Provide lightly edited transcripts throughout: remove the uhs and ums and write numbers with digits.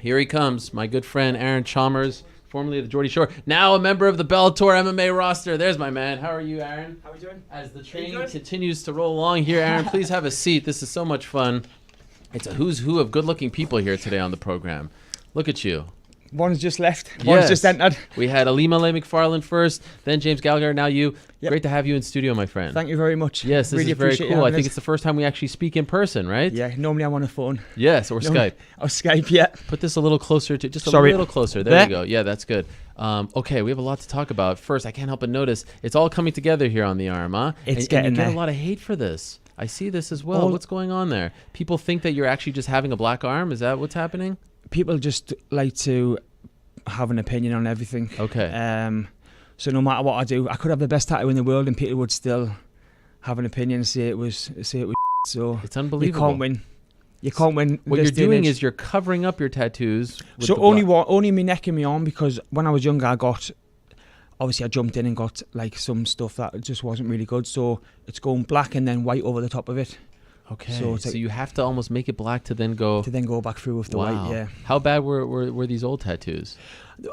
Here he comes, my good friend Aaron Chalmers, formerly of the Geordie Shore, now a member of the Bellator MMA roster. There's my man. How are you, Aaron? How are we doing? As the training continues to roll along here, Aaron, please have a seat. This is so much fun. It's a who's who of good-looking people here today on the program. Look at you. One's just left. One's just entered. We had Alima Leigh McFarland first, then James Gallagher, now you. Yep. Great to have you in studio, my friend. Thank you very much. Yes, this really is very cool. I think it's the first time we actually speak in person, right? Yeah, normally I'm on a phone. Yes, or Skype. Or Skype, yeah. Put this a little closer to, just a little closer. There you go. Yeah, that's good. Okay, we have a lot to talk about. First, I can't help but notice it's all coming together here on the arm, huh? It's getting and you there. get a lot of hate for this. I see this as well. What's going on there? People think that you're actually just having a black arm. Is that what's happening? People just like to have an opinion on everything. Okay. So no matter what I do, I could have the best tattoo in the world and people would still have an opinion and say it was so it's unbelievable. You can't win. What you're doing is you're covering up your tattoos. So only my neck and my arm, because when I was younger I jumped in and got like some stuff that just wasn't really good. So it's going black and then white over the top of it. Okay. So you have to almost make it black to then go back through with the white. Yeah. How bad were these old tattoos?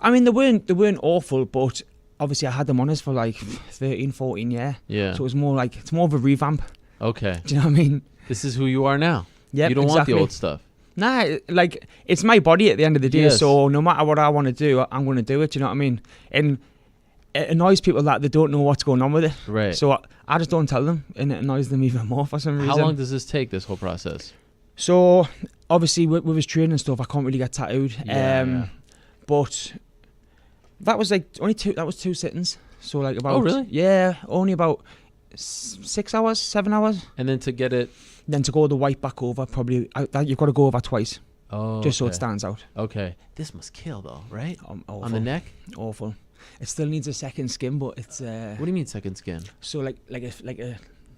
I mean, they weren't awful, but obviously I had them on us for like 13, 14 years. Yeah. So it was more like, it's more of a revamp. Okay. Do you know what I mean? This is who you are now. Yeah. You don't want the old stuff. Nah, like it's my body at the end of the day. Yes. So no matter what I want to do, I'm going to do it. Do you know what I mean? And it annoys people that they don't know what's going on with it. Right. So I just don't tell them, and it annoys them even more for some reason. How long does this take, this whole process? So obviously with his training and stuff, I can't really get tattooed. Yeah. But that was like that was 2 sittings. So like about. Oh really? Yeah, only about 6 hours, 7 hours. And then to get it. Then to go the white back over, probably you've got to go over twice. Oh. Just so it stands out. Okay. This must kill though, right? Awful. On the neck. Awful. It still needs a second skin, but it's. What do you mean second skin? So like a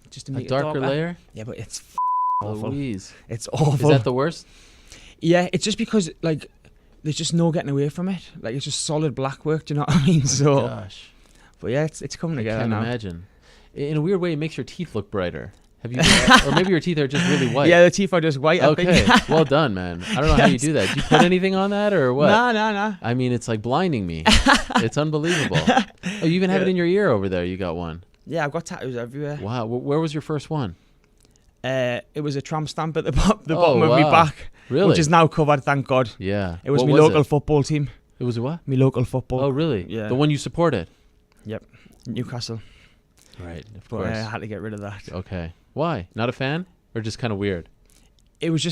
just to make a darker layer. Yeah, but it's awful. Louise. It's awful. Is that the worst? Yeah, it's just because like there's just no getting away from it. Like it's just solid black work. Do you know what I mean? So. Gosh. But yeah, it's coming together now. I now. can't imagine. In a weird way, it makes your teeth look brighter. Have you? Or maybe your teeth are just really white. Yeah, the teeth are just white. Okay, I think. Well done, man. I don't know how you do that. Do you put anything on that or what? No. I mean, it's like blinding me. It's unbelievable. Oh, you even have it in your ear over there. You got one. Yeah, I've got tattoos everywhere. Wow. Where was your first one? It was a tramp stamp at the bottom of my back. Really? Which is now covered, thank God. Yeah. It was my local football team. It was a what? My local football. Oh, really? Yeah. The one you supported? Yep. Newcastle. Right, of but course. I had to get rid of that. Okay. Why? Not a fan? Or just kind of weird? It was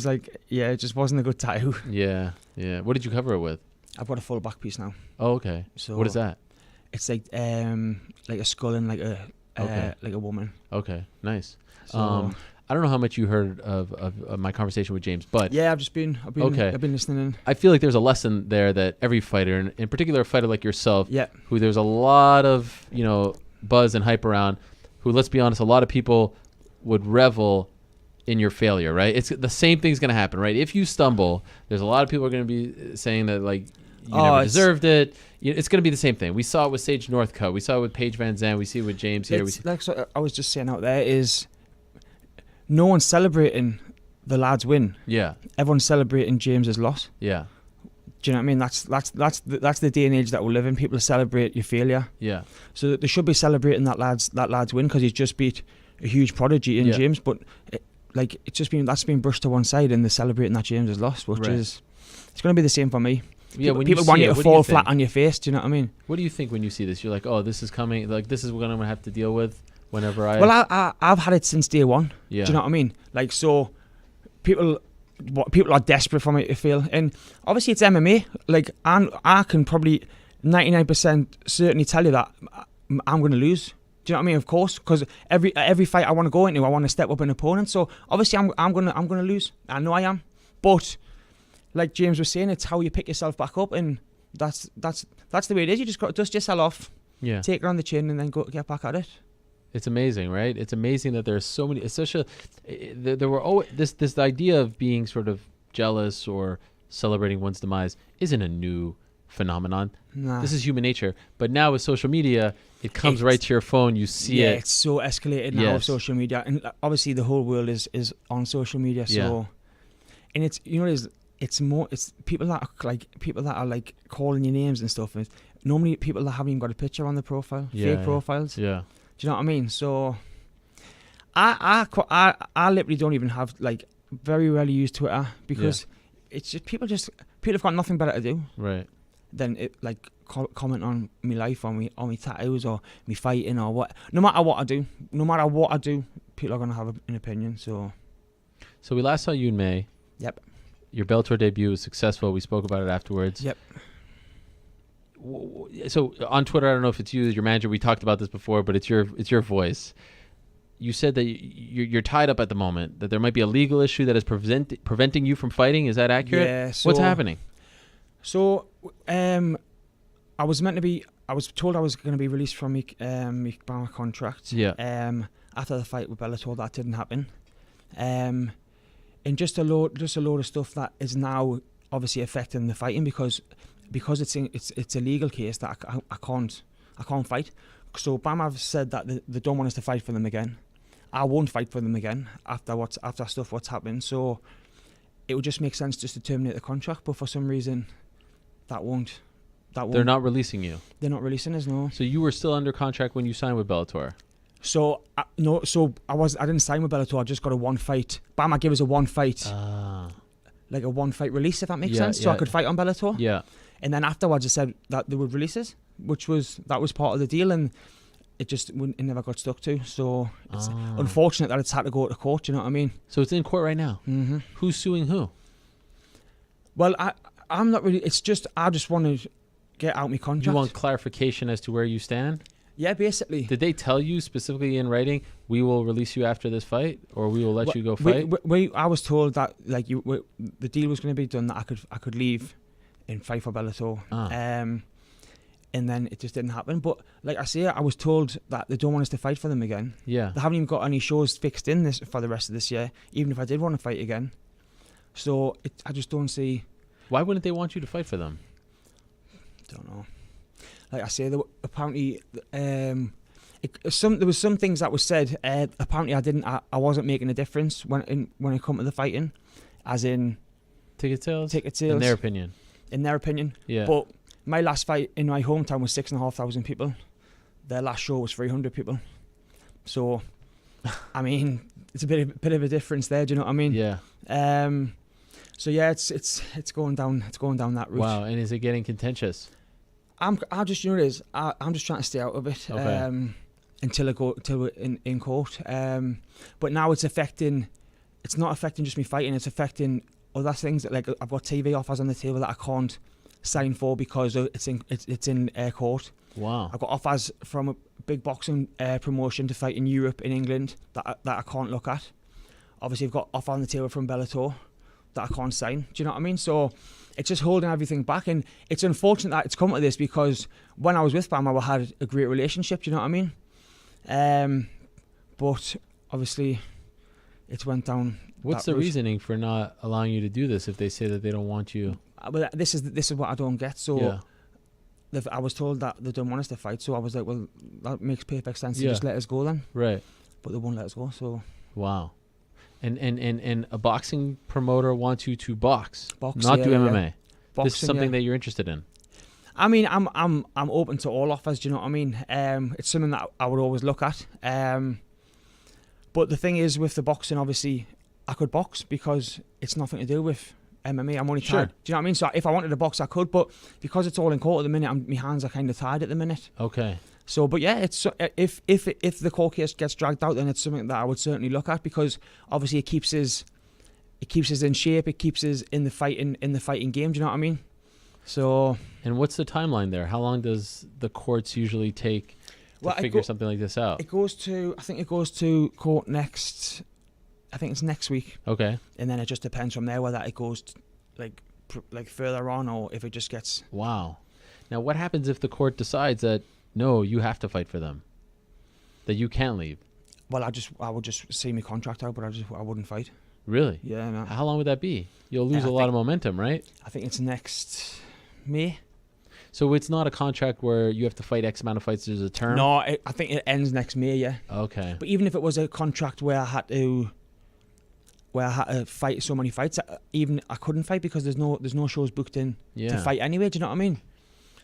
like, yeah, it just wasn't a good tattoo. Yeah. What did you cover it with? I've got a full back piece now. Oh, okay. So what is that? It's like a skull and like a woman. Okay, nice. So, I don't know how much you heard of my conversation with James, but yeah, I've been listening in. I feel like there's a lesson there that every fighter, and in particular a fighter like yourself, yeah, who there's a lot of buzz and hype around, who, let's be honest, a lot of people would revel in your failure, right? It's the same thing's going to happen, right? If you stumble, there's a lot of people are going to be saying that like you never deserved it. It's going to be the same thing. We saw it with Sage Northcutt. We saw it with Paige Van Zandt. We see it with James here. Like so I was just saying out there is no one's celebrating the lad's win. Yeah. Everyone's celebrating James's loss. Yeah. Do you know what I mean? That's the day and age that we live in. People celebrate your failure. Yeah. So they should be celebrating that lad's win because he's just beat a huge prodigy in James. But that's been brushed to one side, and they're celebrating that James has lost, which is it's going to be the same for me. Yeah, people want you to fall flat on your face. Do you know what I mean? What do you think when you see this? You're like, oh, this is coming. Like this is what I'm going to have to deal with whenever I. Well, I've had it since day one. Yeah. Do you know what I mean? Like so, people are desperate for me to fail, and obviously it's MMA. Like I can probably 99% certainly tell you that I'm going to lose. Do you know what I mean? Of course, because every fight I want to go into, I want to step up an opponent. So obviously I'm gonna lose. I know I am, but like James was saying, it's how you pick yourself back up, and that's the way it is. You just got to dust yourself off, take it on the chin, and then get back at it. It's amazing, right? It's amazing that there's so many. It's such a. There were always this idea of being sort of jealous or celebrating one's demise isn't a new phenomenon. Nah. This is human nature. But now with social media, it comes right to your phone. You see it. Yeah, it's so escalated now with social media, and obviously the whole world is on social media. So, and it's it's people that are like calling your names and stuff. And normally people that haven't even got a picture on the profile, fake profiles. Yeah. Do you know what I mean? So I literally don't even have, like, very rarely use Twitter because it's just people have got nothing better to do. Right. Than like comment on my life, on me tattoos, or me fighting, or what. No matter what I do, people are gonna have an opinion. So we last saw you in May. Yep. Your Bellator debut was successful. We spoke about it afterwards. Yep. So on Twitter, I don't know if it's you, your manager. We talked about this before, but it's your voice. You said that you're tied up at the moment. That there might be a legal issue that is preventing you from fighting. Is that accurate? Yeah. So, what's happening? So, I was told I was going to be released from my bar contract. Yeah. After the fight with Bellator, that didn't happen. And just a load of stuff that is now obviously affecting the fighting because it's a legal case that I can't fight. So BAM have said that they don't want us to fight for them again. I won't fight for them again after what's happened. So it would just make sense just to terminate the contract. But for some reason, that won't. They're not releasing you. They're not releasing us, no. So you were still under contract when you signed with Bellator. So no. So I didn't sign with Bellator. I just got a one fight. BAM gave us a one fight. Like a one fight release, if that makes sense. So I could fight on Bellator. Yeah. And then afterwards, I said that they would release us, that was part of the deal, and it never got stuck to. So it's unfortunate that it's had to go to court. You know what I mean? So it's in court right now. Mm-hmm. Who's suing who? Well, I'm not really. It's just I just want to get out my contract. You want clarification as to where you stand? Yeah, basically. Did they tell you specifically in writing, we will release you after this fight, or we will let you go fight? I was told that the deal was going to be done, that I could leave and fight for Bellator. And then it just didn't happen. But like I say, I was told that they don't want us to fight for them again. Yeah. They haven't even got any shows fixed in this for the rest of this year, even if I did want to fight again. So I just don't see. Why wouldn't they want you to fight for them? Don't know. Like I say, apparently there was some things that was said. Apparently I wasn't making a difference when it come to the fighting, as in ticket sales. In their opinion. Yeah. But my last fight in my hometown was 6,500 people. Their last show was 300 people. So, I mean, it's a bit of a difference there. Do you know what I mean? Yeah. So yeah, it's going down that route. Wow. And is it getting contentious? I'm just, you know what it is, I'm just trying to stay out of it. Okay. Until we're in court. But now it's not affecting just me fighting. It's affecting other things. Like I've got TV offers on the table that I can't sign for because it's in court. Wow. I've got offers from a big boxing promotion to fight in Europe, in England, that I can't look at. Obviously, I've got offer on the table from Bellator that I can't sign. Do you know what I mean? So it's just holding everything back, and it's unfortunate that it's come to this because when I was with Bam, I had a great relationship. Do you know what I mean? But obviously, it's went down. What's the reasoning for not allowing you to do this if they say that they don't want you? Well, this is what I don't get. So I was told that they don't want us to fight. So I was like, well, that makes perfect sense. To just let us go then. Right. But they won't let us go. So. Wow. And a boxing promoter wants you to box not do MMA. Yeah. Boxing, this is something that you're interested in. I mean, I'm open to all offers. Do you know what I mean? It's something that I would always look at. But the thing is, with the boxing, obviously, I could box because it's nothing to do with MMA. I'm only tied. Do you know what I mean? So if I wanted to box, I could. But because it's all in court at the minute, my hands are kind of tied at the minute. Okay. So, but yeah, it's if the court case gets dragged out, then it's something that I would certainly look at because obviously it keeps us in shape. It keeps us in the fighting game. Do you know what I mean? So. And what's the timeline there? How long does the courts usually take to figure something like this out? I think it goes to court next. I think it's next week. Okay. And then it just depends from there whether it goes like further on or if it just gets. Wow. Now, what happens if the court decides that no, you have to fight for them, that you can't leave? Well, I would just see my contract out, but I wouldn't fight. Really? Yeah. No. How long would that be? You'll lose a lot of momentum, right? I think it's next May. So it's not a contract where you have to fight X amount of fights. There's a term. No, I think it ends next May. Yeah. Okay. But even if it was a contract where I had to, where I had to fight so many fights. Even I couldn't fight because there's no shows booked in to fight anyway. Do you know what I mean?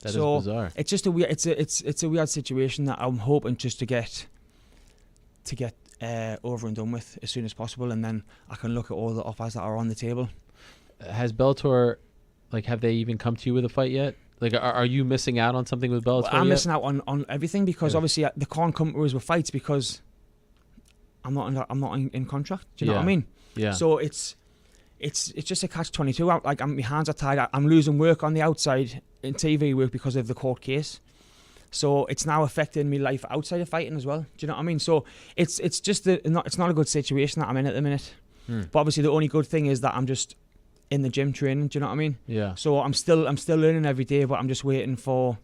That is bizarre. It's just a weird. It's a weird situation that I'm hoping just to get over and done with as soon as possible, and then I can look at all the offers that are on the table. Has Bellator, like, have they even come to you with a fight yet? Like, are you missing out on something with Bellator? I'm missing out on everything because obviously they can't come to us with fights because I'm not in contract. Do you know what I mean? Yeah. So it's just a catch-22. Like, my hands are tied. I'm losing work on the outside in TV work because of the court case. So it's now affecting my life outside of fighting as well. Do you know what I mean? So it's just it's not a good situation that I'm in at the minute. But obviously the only good thing is that I'm just in the gym training. Do you know what I mean? Yeah. So I'm still learning every day, but I'm just waiting for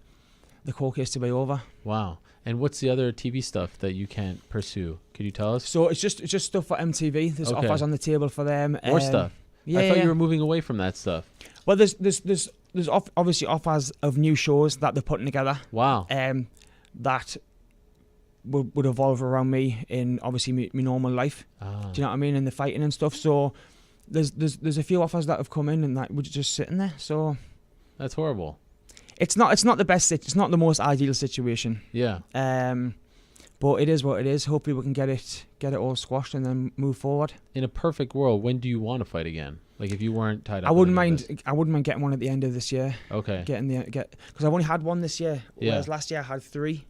the court case to be over. Wow. And what's the other TV stuff that you can't pursue? Could you tell us? So it's just stuff for MTV. There's offers on the table for them. More stuff. Yeah, I thought you were moving away from that stuff. Well, there's obviously offers of new shows that they're putting together. Wow. That would evolve around me in obviously my normal life. Do you know what I mean? And the fighting and stuff. So there's a few offers that have come in and that we're just sitting there. So that's horrible. It's not the best. It's not the most ideal situation. Yeah. But it is what it is. Hopefully we can get it all squashed and then move forward. In a perfect world, when do you want to fight again? Like, if you weren't tied up. I wouldn't mind getting one at the end of this year. Okay. Because I've only had one this year, whereas last year I had 3.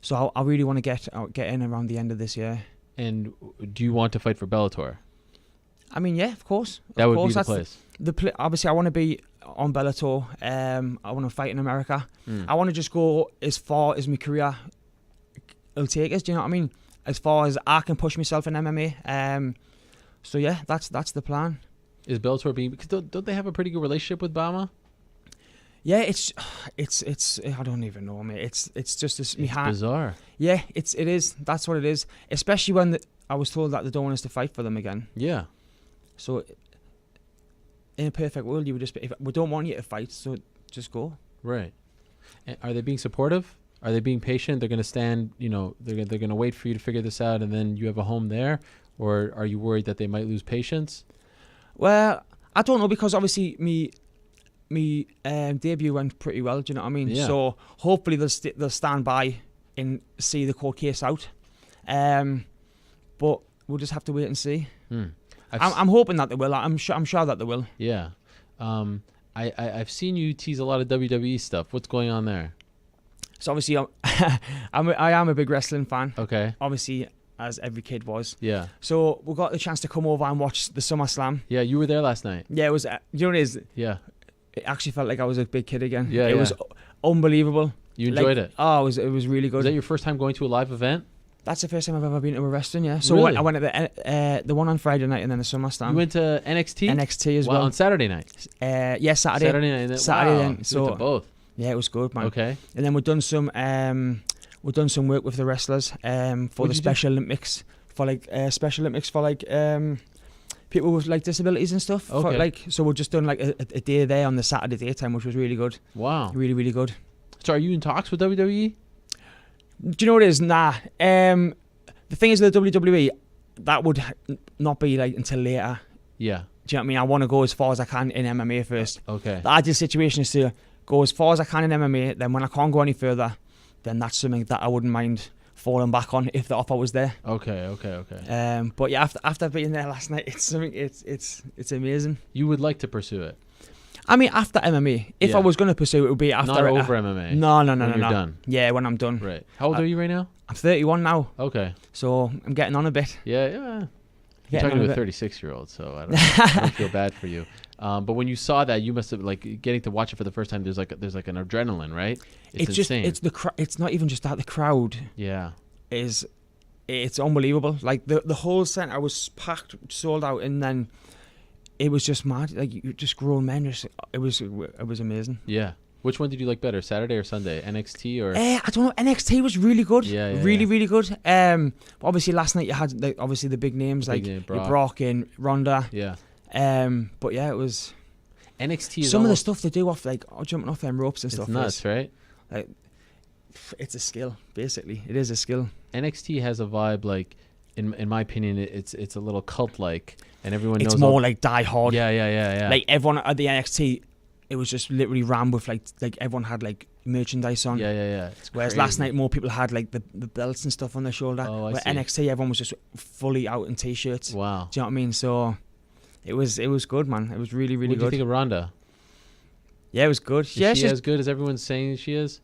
So I really want to get in around the end of this year. And do you want to fight for Bellator? I mean, yeah, of course. That would be the place. Obviously, I want to be on Bellator. I want to fight in America. I want to just go as far as my career will take us. Do you know what I mean? As far as I can push myself in MMA. So yeah, that's the plan. Is Bellator being? Because don't they have a pretty good relationship with Bama? Yeah, it's I don't even know, mate. It's just this. It's bizarre. Yeah, it is. That's what it is. Especially when I was told that they don't want us to fight for them again. Yeah. So in a perfect world, you would just if we don't want you to fight, so just go. Right. And are they being supportive? Are they being patient? They're going to stand. You know, they're going to wait for you to figure this out, and then you have a home there. Or are you worried that they might lose patience? Well, I don't know, because obviously me debut went pretty well. Do you know what I mean? Yeah. So hopefully they'll stand by and see the court case out. But we'll just have to wait and see. I'm hoping that they will. I'm sure that they will. Yeah. I've seen you tease a lot of WWE stuff. What's going on there? So obviously I am a big wrestling fan. Okay. Obviously, as every kid was. Yeah. So we got the chance to come over and watch the SummerSlam. Yeah, you were there last night. Yeah, it was. You know what it is? Yeah. It actually felt like I was a big kid again. Yeah, it was unbelievable. You enjoyed it? Oh, it was really good. Was that your first time going to a live event? That's the first time I've ever been to a wrestling, yeah. So really? I went at the one on Friday night and then the SummerSlam. You went to NXT? NXT as well. On Saturday night? Yeah, Saturday. Saturday night. Saturday wow. then. So you went to both? Yeah, it was good, man. Okay. And then we've done some work with the wrestlers for the Special Olympics. For people with like disabilities and stuff. Okay. So we've just done like a day there on the Saturday daytime, which was really good. Wow. Really, really good. So are you in talks with WWE? Do you know what it is? Nah. The thing is with the WWE, that would not be like until later. Yeah. Do you know what I mean? I want to go as far as I can in MMA first. Okay. The ideal situation is to go as far as I can in MMA. Then when I can't go any further, then that's something that I wouldn't mind falling back on if the offer was there. Okay. But yeah, after being there last night, it's something. It's amazing. You would like to pursue it? I mean, after MMA, if I was going to pursue it, would be after. Not over MMA. No. You're done. Yeah, when I'm done. Right. How old are you right now? I'm 31 now. Okay. So I'm getting on a bit. Yeah. You're talking to a 36-year-old, so I don't feel bad for you. But when you saw that, you must have like getting to watch it for the first time. There's like an adrenaline, right? It's insane. It's not even just that, the crowd. Yeah. It's unbelievable. Like the whole centre was packed, sold out, and then it was just mad. Like you just grown men. It was amazing. Yeah. Which one did you like better, Saturday or Sunday? NXT or? I don't know. NXT was really good. Yeah. Really good. Obviously last night you had the big names like your Brock and Ronda. Yeah. But yeah, it was. NXT is some of the stuff they do off jumping off them ropes and stuff. It's nuts, right? Like, it's a skill. Basically, it is a skill. NXT has a vibe like in my opinion, it's a little cult like, and everyone knows. It's more like Die Hard. Yeah. Like everyone at the NXT, it was just literally rammed with like everyone had like merchandise on. Yeah. Whereas last night more people had like the belts and stuff on their shoulder. Oh, I Where see. NXT, everyone was just fully out in t-shirts. Wow. Do you know what I mean? So it was good, man. It was really, really What do you good. think of Ronda? Yeah, it was good. Is she as good as everyone's saying she is?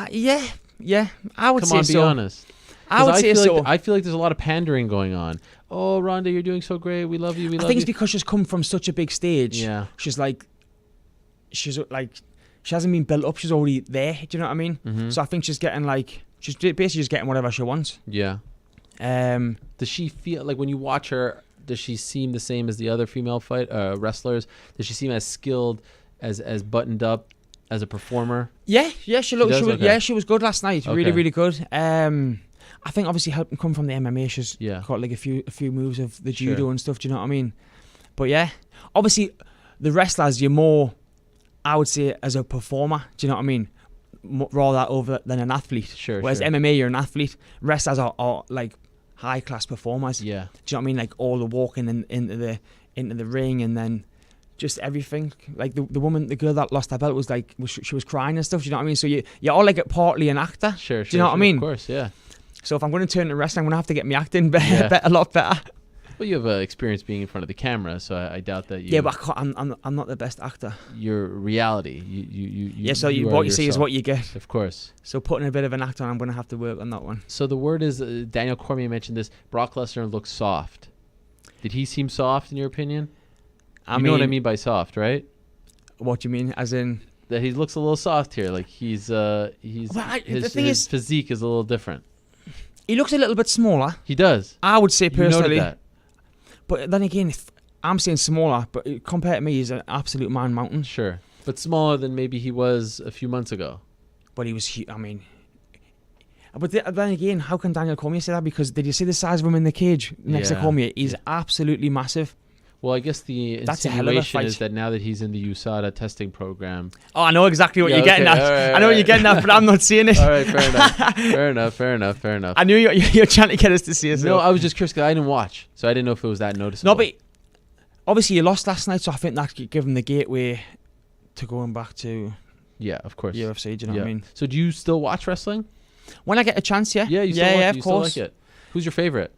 Yeah. I would Come say on, so. be honest. I would say so. I feel like there's a lot of pandering going on. Oh, Ronda, you're doing so great. We love you. I think it's because she's come from such a big stage. Yeah. She's like, she hasn't been built up. She's already there. Do you know what I mean? Mm-hmm. So I think she's basically just getting whatever she wants. Yeah. Does she feel like when you watch her? Does she seem the same as the other female wrestlers? Does she seem as skilled, as buttoned up as a performer? Yeah. She looked. does? She was, Okay. Yeah, she was good last night. Okay. Really, really good. I think obviously helping come from the MMA, she's Yeah. got like a few moves of the Sure. judo and stuff. Do you know what I mean? But yeah, obviously the wrestlers, you're more, I would say, as a performer. Do you know what I mean? Rather over than an athlete. Sure. Whereas MMA, you're an athlete. Wrestlers are like high class performers. Yeah. Do you know what I mean? Like all the walking into the ring and then just everything. Like the girl that lost her belt was like she was crying and stuff. Do you know what I mean? So you're all like partly an actor. Sure. Do you know what I mean? Of course, yeah. So if I'm going to turn to wrestling, I'm going to have to get my acting Yeah. a lot better. Well, you have experience being in front of the camera, so I doubt that you. Yeah, but I'm not the best actor. Your reality. You Yeah, so are what you see is yourself. what you get. Of course. So putting a bit of an act on, I'm going to have to work on that one. So the word is, Daniel Cormier mentioned this, Brock Lesnar looks soft. Did he seem soft in your opinion? You know what I mean by soft, right? What do you mean? As in? That he looks a little soft here. Like his The thing his is- physique is a little different. He looks a little bit smaller. He does. I would say You noted personally. that. But then again, if I'm saying smaller, but compared to me, he's an absolute man mountain. Sure. But smaller than maybe he was a few months ago. But he was, I mean... But then again, how can Daniel Cormier say that? Because did you see the size of him in the cage next to Yeah. Cormier? He's absolutely massive. Well, I guess the That's a hell of a insinuation is fight. that now that he's in the USADA testing program. Oh, I know exactly what Yeah, you're getting okay, at. alright, I know what you're alright. getting at, but I'm not seeing it. All right, fair enough. I knew you're trying to get us to see it. No, I was just curious because I didn't watch, so I didn't know if it was that noticeable. No, but obviously you lost last night, so I think that could give him the gateway to going back to Yeah, of course. UFC. Do you know what I mean? So do you still watch wrestling? When I get a chance, yeah. Yeah, you still watch it? of You course. still like it? Who's your favorite?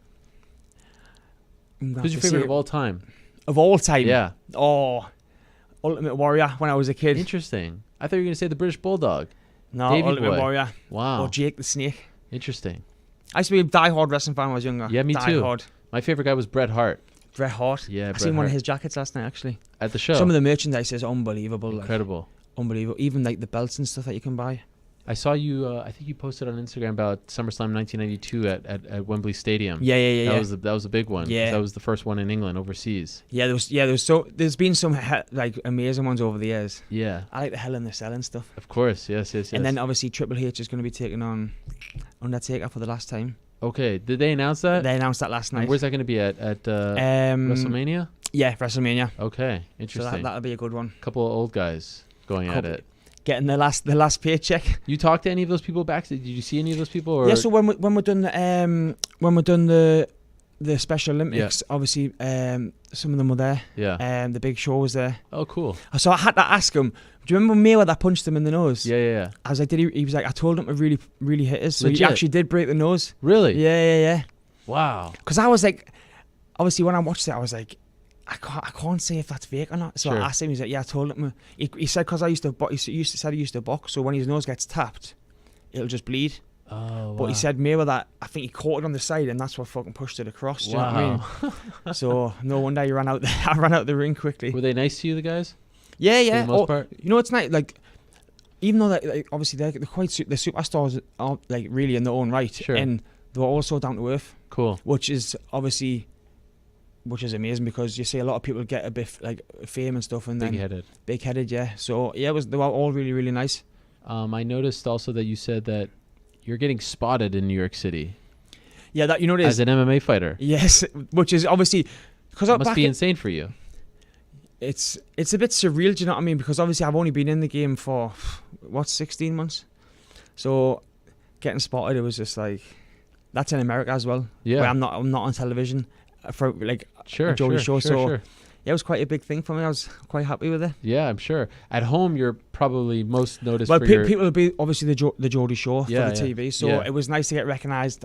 Who's your favorite of all time? Of all time? Yeah. Oh, Ultimate Warrior when I was a kid. Interesting. I thought you were going to say the British Bulldog. No, Davey Ultimate Boy. Warrior. Wow. Or Jake the Snake. Interesting. I used to be a die-hard wrestling fan when I was younger. Yeah, me too. Die-hard. My favorite guy was Bret Hart Bret Hart. Yeah, I Bret seen one of Hart. his jackets last night, actually. at the show. Some of the merchandise is unbelievable. Incredible. Unbelievable. Even like the belts and stuff that you can buy. I saw you. I think you posted on Instagram about SummerSlam 1992 at Wembley Stadium. Yeah. That was a big one. 'cause Yeah. that was the first one in England overseas. There's been some like amazing ones over the years. Yeah, I like the Hell in the Cell and stuff. of course. Yes. And then obviously Triple H is going to be taking on Undertaker for the last time. Okay, did they announce that? They announced that last And night. where's that going to be at WrestleMania? Yeah, WrestleMania. Okay, So interesting. that'll be a good one. Couple of old guys going at it. Getting the last paycheck. You talked to any of those people back? Did you see any of those people? Or? Yeah. So when we're done the Special Olympics, obviously some of them were there. Yeah. The Big Show was there. Oh, cool. So I had to ask him. Do you remember Mayweather punched him in the nose? Yeah. I was like, did he? He was like, I told him to really, really hit us. So he Legit? actually did break the nose. Really? Yeah. Wow. Because I was like, obviously when I watched it, I was like, I can't say if that's fake or not. So Sure. I asked him. He's like, yeah, I told him. He said because I used to box. He said he used to box. So when his nose gets tapped, it'll just bleed. Oh, But he said Mayweather, I think he caught it on the side, and that's what fucking pushed it across. Do you know what I mean? So no wonder he ran out. I ran out the ring quickly. Were they nice to you, the guys? Yeah. For the most part? You know, it's nice. Like, even though like, obviously they're quite the superstars are like really in their own right, Sure. and they're also down to earth, Cool. which is amazing because you see a lot of people get a bit like fame and stuff, and then big-headed, yeah. So yeah, they were all really, really nice. I noticed also that you said that you're getting spotted in New York City Yeah, that it as is. an MMA fighter. Yes, which is obviously because It must be insane for you. it's a bit surreal. Do you know what I mean? Because obviously I've only been in the game for 16 months, so getting spotted, it was just like That's in America as well. Yeah. Where I'm not on television for like Sure, a Geordie show. So sure. yeah, it was quite a big thing for me. I was quite happy with it. Yeah, I'm sure. At home, you're probably most noticed Well, for your... people will be obviously the Geordie show Yeah, for the yeah. TV. So Yeah. it was nice to get recognised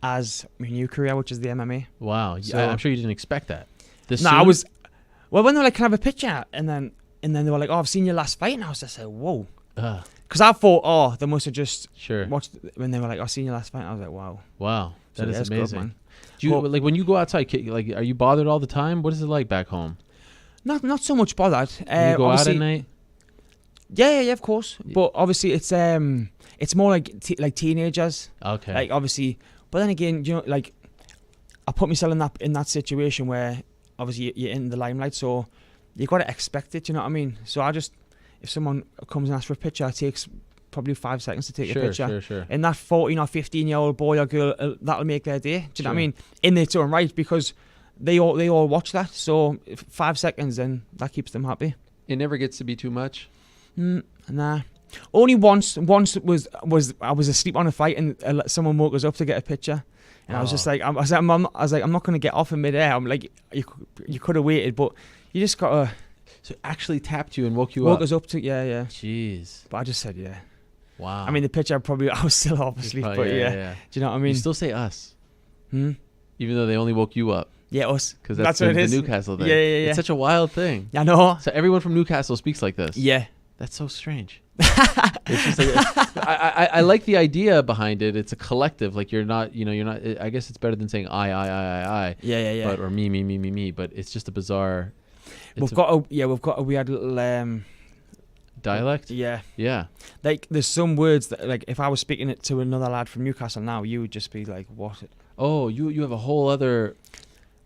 as my new career, which is the MMA. Wow. So- I'm sure you didn't expect that. This No, soon? I was. Well, when they were like, "Can I have a picture?" and then they were like, "Oh, I've seen your last fight," and I was just like, "Whoa," because I thought, "Oh, they must have just Sure. watched." When they were like, "I've seen your last fight," I was like, "Wow." Wow. So, That yeah, is it's good, amazing. man. Do you Well- like when you go outside? Like, are you bothered all the time? What is it like back home? Not so much bothered. Can you go out at obviously- night? Yeah, of course. But obviously, it's more like teenagers. Okay. Like obviously, but then again, you know, like I put myself in that situation where obviously you're in the limelight, so you got to expect it. You know what I mean? So if someone comes and asks for a picture, it takes probably 5 seconds to take a picture. Sure. And that 14 or 15-year-old boy or girl, that'll make their day. Do you know what I Sure. mean? In its own right, because they all watch that. So 5 seconds, then that keeps them happy. It never gets to be too much. Nah. Only once was I was asleep on a fight and someone woke us up to get a picture, and I was just like, I was like, I'm not gonna get off in midair. I'm like, you could have waited, but you just gotta. So it actually tapped you and woke you Woke up. us up to yeah. Jeez. But I just said yeah. Wow. I mean, the picture I was still obviously, Oh, but yeah. Do you know what I mean? You still say us, Hmm? even though they only woke you up. Yeah, us. Because That's that's what the it is. Newcastle thing. Yeah. It's such a wild thing. I know. So everyone from Newcastle speaks like this. Yeah. That's so strange. It's just like, I like the idea behind it. It's a collective. Like you're not. I guess it's better than saying I. Yeah. But or me. But it's just a bizarre. We've got a weird little dialect. Yeah. Yeah. Like there's some words that like if I was speaking it to another lad from Newcastle now, you would just be like, what? Oh, you have a whole other,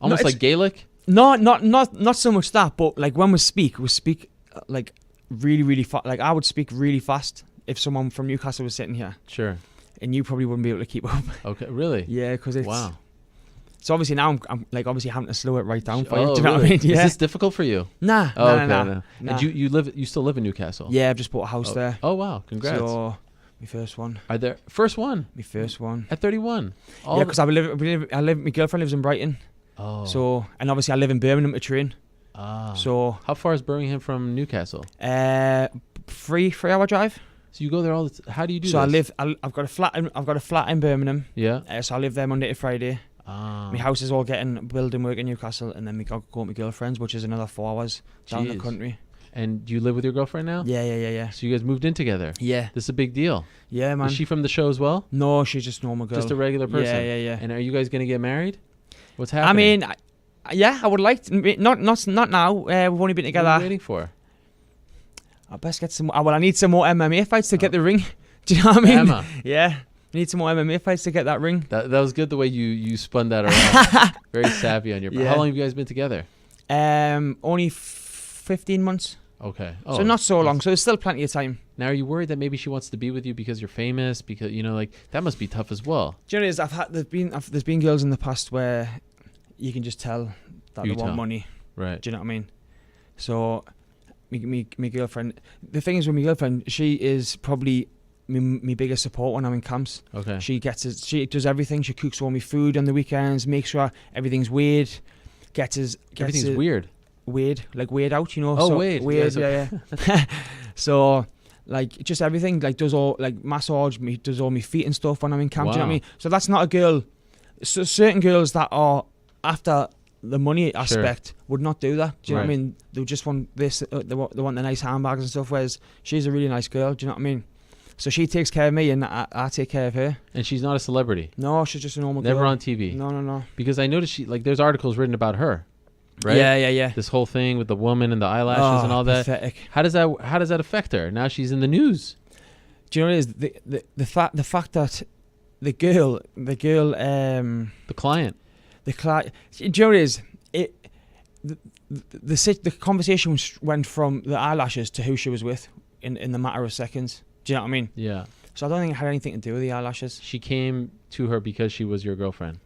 almost it's- like Gaelic. No, not so much that, but like when we speak like really fast. Like I would speak really fast if someone from Newcastle was sitting here, Sure. and you probably wouldn't be able to keep up. Okay. Really. Yeah, because it's Wow. So obviously now I'm like obviously having to slow it right down for you. Oh, Do you know what I really? mean? Yeah. Is this difficult for you? Nah. Oh, okay. Nah. No. Nah. And you still live in Newcastle? Yeah, I've just bought a house there. Oh wow! Congrats. So my first one. Are there first one My first one. at 31? Yeah, because my girlfriend lives in Brighton. Oh. So and obviously I live in Birmingham to train. Ah. So How far is Birmingham from Newcastle? 3-hour drive. So you go there all the how do you do So this? I've got a flat in Birmingham. Yeah. So I live there Monday to Friday. Ah. My house is all getting building work in Newcastle, and then we go with my girlfriend's, which is another 4 hours down the Jeez. country. And do you live with your girlfriend now? Yeah. So you guys moved in together. Yeah, This is a big deal. yeah, man. Is she from the show as well? No, she's just a normal girl. Just a regular person. Yeah. And are you guys gonna get married? What's I happening? mean, I would like to. Not now. We've only been What are you together. waiting for? I best get some. Well, I need some more MMA fights to get the ring. Do you know what I mean? Emma. Yeah, I need some more MMA fights to get that ring. That was good the way you spun that around. Very savvy on your part. Yeah. How long have you guys been together? Only 15 months. Okay. So not so long. So there's still plenty of time. Now, are you worried that maybe she wants to be with you because you're famous? Because like that must be tough as well. Do you know what it is? There's been girls in the past where you can just tell that You they want tell. money. Right. Do you know what I mean? So, my girlfriend. The thing is with my girlfriend, she is probably my biggest support when I'm in camps. Okay. She does everything. She cooks all my food on the weekends. Makes sure everything's weighed. Everything's weird. Weighed, like weighed out. You know. Oh, so, weighed. Weighed, Yeah, yeah. So, like just everything. Like does all like massage me. Does all my feet and stuff when I'm in camp. Do you know what I Wow. mean? So that's not a girl. So certain girls that are after the money aspect would not do that. Do you know what I Right. mean? They just want this. They want the nice handbags and stuff. Whereas she's a really nice girl. Do you know what I mean? So she takes care of me and I take care of her. And she's not a celebrity. No, she's just a normal Never girl. on TV. No. Because I noticed there's articles written about her. Right. Yeah. This whole thing with the woman and the eyelashes and all that. Pathetic. How does that affect her? Now she's in the news. Do you know what it is? The fact that the girl The client. do you know what it is? The conversation went from the eyelashes to who she was with in the matter of seconds. Do you know what I mean? Yeah. So I don't think it had anything to do with the eyelashes. She came to her because she was your girlfriend.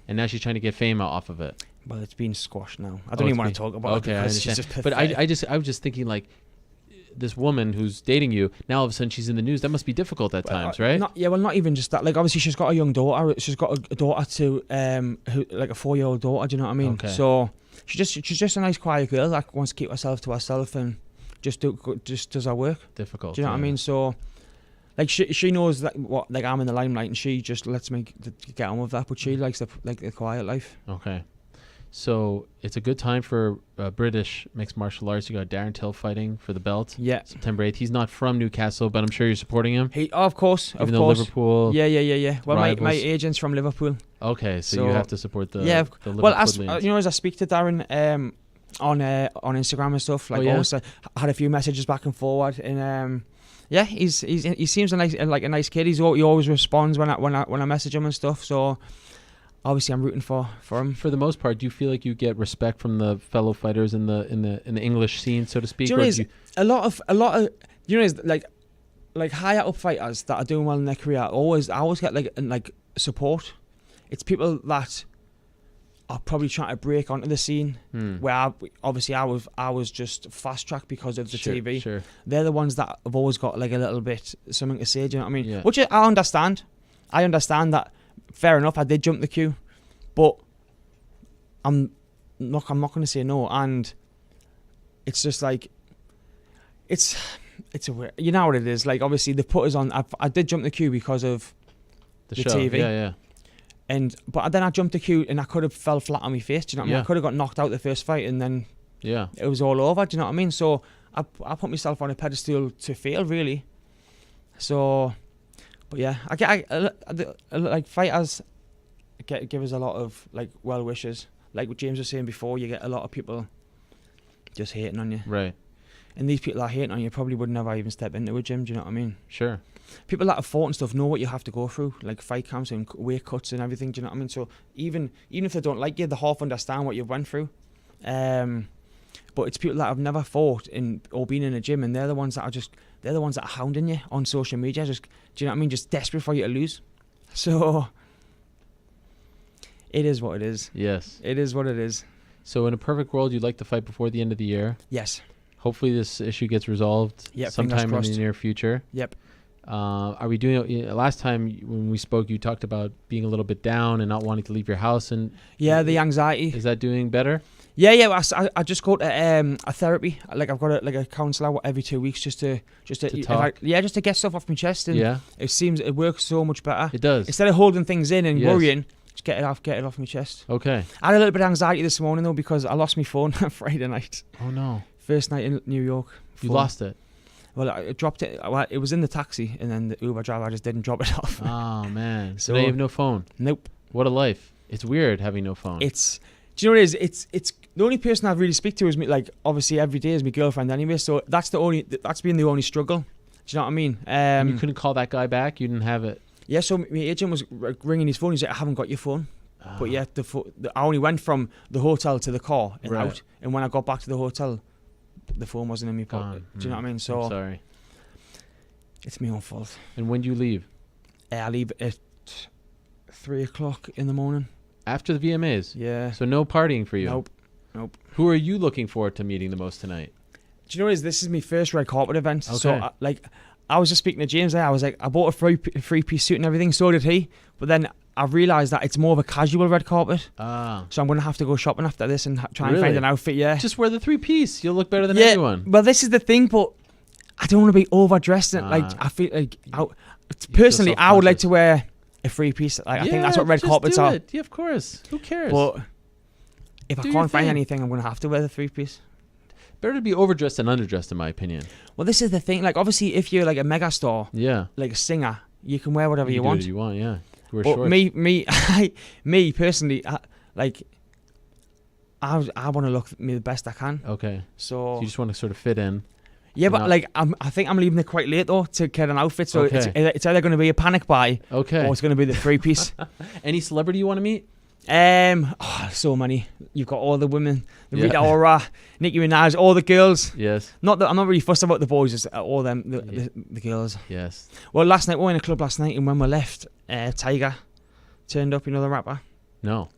And now she's trying to get fame off of it. Well, it's been squashed now. I don't even want to talk about it I because she's understand. just But pathetic. I was just thinking like this woman who's dating you, now all of a sudden she's in the news. That must be difficult at times, right? Not even just that. Like, obviously, she's got a young daughter. She's got a daughter to who, like a 4-year-old daughter. Do you know what I mean? Okay. So she's just a nice, quiet girl that wants to keep herself to herself and just does her work. Difficult. Do you know what I mean? So, like, she knows that I'm in the limelight, and she just lets me get on with that. But she likes the quiet life. Okay. So it's a good time for British mixed martial arts. You got Darren Till fighting for the belt. Yeah. September 8th. He's not from Newcastle, but I'm sure you're supporting him. Of course. Even though Liverpool. Yeah. Well, my rivals. agent's from Liverpool. Okay, so you have to support the Liverpool. Well, as I speak to Darren on Instagram and stuff, like, always, I had a few messages back and forward, and he seems a nice kid. He always responds when I message him and stuff. So obviously I'm rooting for him. For the most part, do you feel like you get respect from the fellow fighters in the English scene, so to speak? Do you know, a lot of you know, like higher up fighters that are doing well in their career, I always get like support. It's people that are probably trying to break onto the scene, where I was just fast tracked because of the TV. Sure. They're the ones that have always got like a little bit something to say. Do you know what I mean? Yeah. Which I understand. I understand that. Fair enough. I did jump the queue, but I'm not going to say no. And it's just like it's a weird, you know what it is. Like, obviously they put us on. I did jump the queue because of the show. TV. Yeah. But then I jumped the queue and I could have fell flat on my face. Do you know what I mean? Yeah. I could have got knocked out the first fight and then it was all over. Do you know what I mean? So I put myself on a pedestal to fail, really. So, but yeah, I like fighters give us a lot of like well wishes. Like what James was saying before, you get a lot of people just hating on you. Right. And these people that are hating on you probably would never even step into a gym. Do you know what I mean? Sure. People that have fought and stuff know what you have to go through, like fight camps and weight cuts and everything. Do you know what I mean? So even if they don't like you, they half understand what you've went through. But it's people that have never fought or been in a gym, and they're the ones that are hounding you on social media. Just, do you know what I mean? Just desperate for you to lose. So it is what it is. Yes. It is what it is. So in a perfect world, you'd like to fight before the end of the year. Yes. Hopefully this issue gets resolved sometime in the near future. Yep. Are we doing? Last time when we spoke, you talked about being a little bit down and not wanting to leave your house, and the anxiety. Is that doing better? Yeah. I just go to a therapy. Like, I've got a counsellor every 2 weeks just to talk. just to get stuff off my chest. And it seems it works so much better. It does. Instead of holding things in and worrying, just get it off my chest. Okay. I had a little bit of anxiety this morning though because I lost my phone Friday night. Oh no. First night in New York. You lost it. Well, I dropped it. Well, it was in the taxi, and then the Uber driver just didn't drop it off. Oh man! So now you have no phone. Nope. What a life! It's weird having no phone. Do you know what it is? It's the only person I really speak to is me. Like, obviously every day is my girlfriend anyway. So that's been the only struggle. Do you know what I mean? And you couldn't call that guy back. You didn't have it. Yeah. So my agent was ringing his phone. He's like, I haven't got your phone. But yeah, I only went from the hotel to the car and out. And when I got back to the hotel, the phone wasn't in my pocket. Do you know what I mean? So I'm sorry. It's my own fault. And when do you leave? I leave at 3 o'clock in the morning. After the VMAs? Yeah. So no partying for you? Nope. Who are you looking forward to meeting the most tonight? Do you know what it is? This is my first red carpet event. Okay. So I was just speaking to James there. I was like, I bought a three-piece suit and everything. So did he. But then I realised that it's more of a casual red carpet. So I'm going to have to go shopping after this and try and find an outfit. Yeah. Just wear the 3-piece. You'll look better than anyone. Well, this is the thing, but I don't want to be overdressed. I feel like personally, I would like to wear a 3-piece. Like, I think that's what red carpets are. Yeah, of course. Who cares? But if I can't find anything, I'm going to have to wear the 3-piece. Better to be overdressed than underdressed, in my opinion. Well, this is the thing. Like, obviously, if you're like a mega star, like a singer, you can wear whatever you want. You want, yeah. Wear but shorts. me personally, I want to look the best I can. Okay. So you just want to sort of fit in. Yeah, but I think I'm leaving it quite late though to get an outfit. So it's either going to be a panic buy, or it's going to be the 3-piece. Any celebrity you want to meet? So many. You've got all the women, Rita Ora, Nicki Minaj, all the girls. Yes. Not that I'm not really fussed about the boys, just all them, the girls. Yes. Well, we were in a club last night, and when we left, Tiger turned up. You know the rapper? No.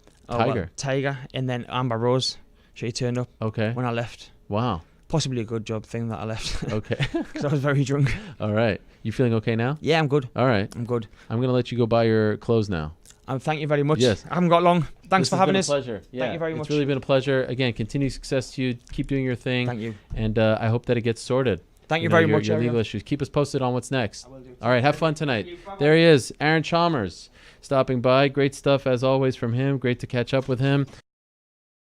Tiger, and then Amber Rose, she turned up. Okay. When I left. Wow. possibly a good job thing that I left Okay. because I was very drunk. All right. You feeling okay now? Yeah, I'm good. All right. I'm good. I'm going to let you go buy your clothes now. Thank you very much. Yes. I haven't got long. Thanks This for has having been us. a pleasure. Yeah, Thank you very much. It's really been a pleasure. Again, continued success to you. Keep doing your thing. Thank you. And I hope that it gets sorted. Thank you know, very your, much, Your Ariel. legal issues. Keep us posted on what's next. I will do. All right. Have fun tonight. Thank you. Bye-bye. There he is, Aaron Chalmers, stopping by. Great stuff as always from him. Great to catch up with him.